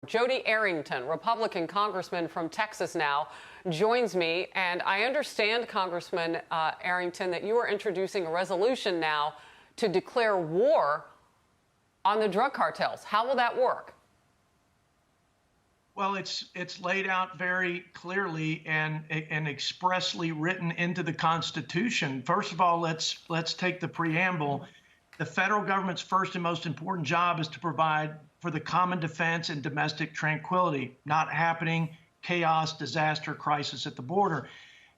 Jodey Arrington, Republican congressman from Texas now, joins me. And I understand, Congressman Arrington, that you are introducing a resolution now to declare war on the drug cartels. How will that work? Well, it's laid out very clearly and expressly written into the Constitution. First of all, let's take the preamble. The federal government's first and most important job is to provide for the common defense and domestic tranquility. Not happening, chaos, disaster, crisis at the border.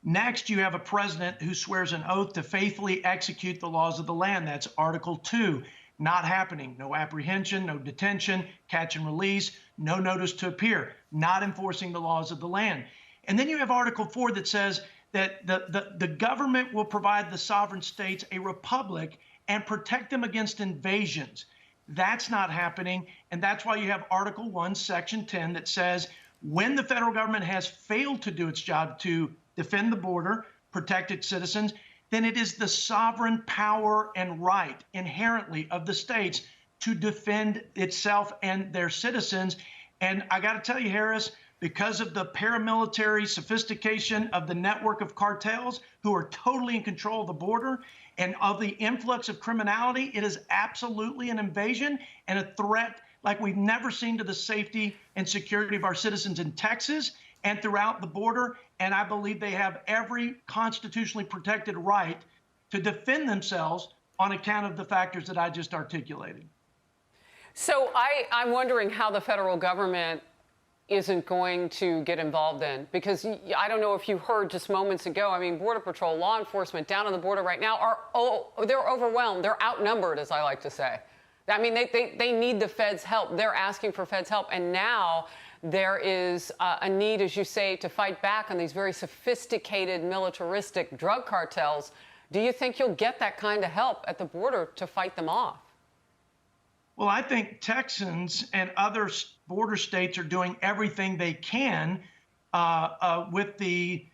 Next, you have a president who swears an oath to faithfully execute the laws of the land. That's Article 2. Not happening. No apprehension, no detention, catch and release, no notice to appear. Not enforcing the laws of the land. And then you have Article 4 that says that the government will provide the sovereign states a republic and protect them against invasions. That's not happening. And that's why you have Article 1, Section 10 that says when the federal government has failed to do its job to defend the border, protect its citizens, then it is the sovereign power and right inherently of the states to defend itself and their citizens. And I got to tell you, Harris, because of the paramilitary sophistication of the network of cartels who are totally in control of the border and of the influx of criminality, it is absolutely an invasion and a threat like we've never seen to the safety and security of our citizens in Texas and throughout the border. And I believe they have every constitutionally protected right to defend themselves on account of the factors that I just articulated. So I'm wondering how the federal government isn't going to get involved in, because I don't know if you heard just moments ago, I mean, Border Patrol, law enforcement down on the border right now they're overwhelmed. They're outnumbered, as I like to say. I mean, they need the feds' help. They're asking for feds' help. And now there is a need, as you say, to fight back on these very sophisticated militaristic drug cartels. Do you think you'll get that kind of help at the border to fight them off? Well, I think Texans and other border states are doing everything they can with the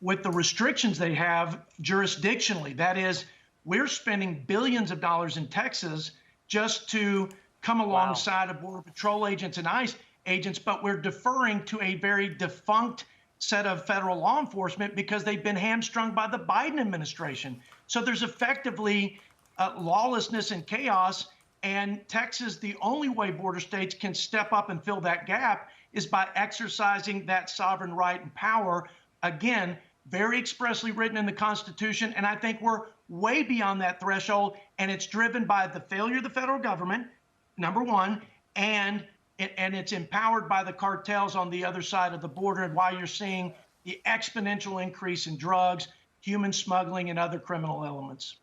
restrictions they have jurisdictionally. That is, we're spending billions of dollars in Texas just to come alongside of Border Patrol agents and ICE agents, but we're deferring to a very defunct set of federal law enforcement because they've been hamstrung by the Biden administration. So there's effectively lawlessness and chaos. And Texas, the only way border states can step up and fill that gap is by exercising that sovereign right and power. Again, very expressly written in the Constitution. And I think we're way beyond that threshold. And it's driven by the failure of the federal government, number one, and it's empowered by the cartels on the other side of the border, and why you're seeing the exponential increase in drugs, human smuggling, and other criminal elements.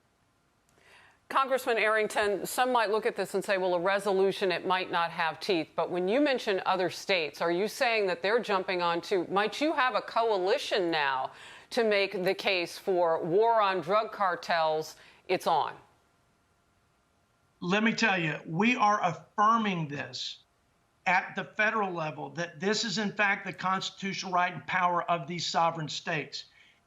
Congressman Arrington, some might look at this and say, well, a resolution, it might not have teeth. But when you mention other states, are you saying that they're jumping onto, might you have a coalition now to make the case for war on drug cartels? It's on. Let me tell you, we are affirming this at the federal level, that this is in fact the constitutional right and power of these sovereign states.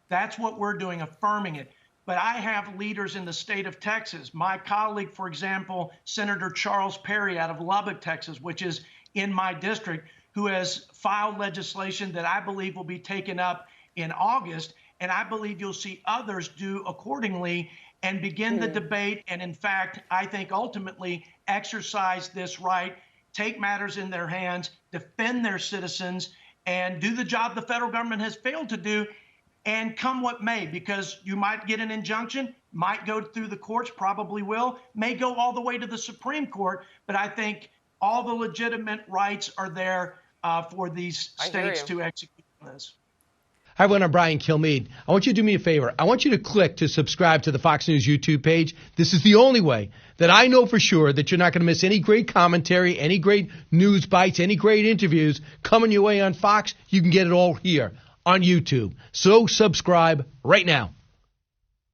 That's what we're doing, affirming it. But I have leaders in the state of Texas. My colleague, for example, Senator Charles Perry out of Lubbock, Texas, which is in my district, who has filed legislation that I believe will be taken up in August. And I believe you'll see others do accordingly and begin the debate. And in fact, I think ultimately exercise this right, take matters in their hands, defend their citizens, and do the job the federal government has failed to do. And come what may, because you might get an injunction, might go through the courts, probably will, may go all the way to the Supreme Court. But I think all the legitimate rights are there for these states to execute on this. Hi, everyone. I'm Brian Kilmeade. I want you to do me a favor. I want you to click to subscribe to the Fox News YouTube page. This is the only way that I know for sure that you're not going to miss any great commentary, any great news bites, any great interviews coming your way on Fox. You can get it all here on YouTube. So subscribe right now.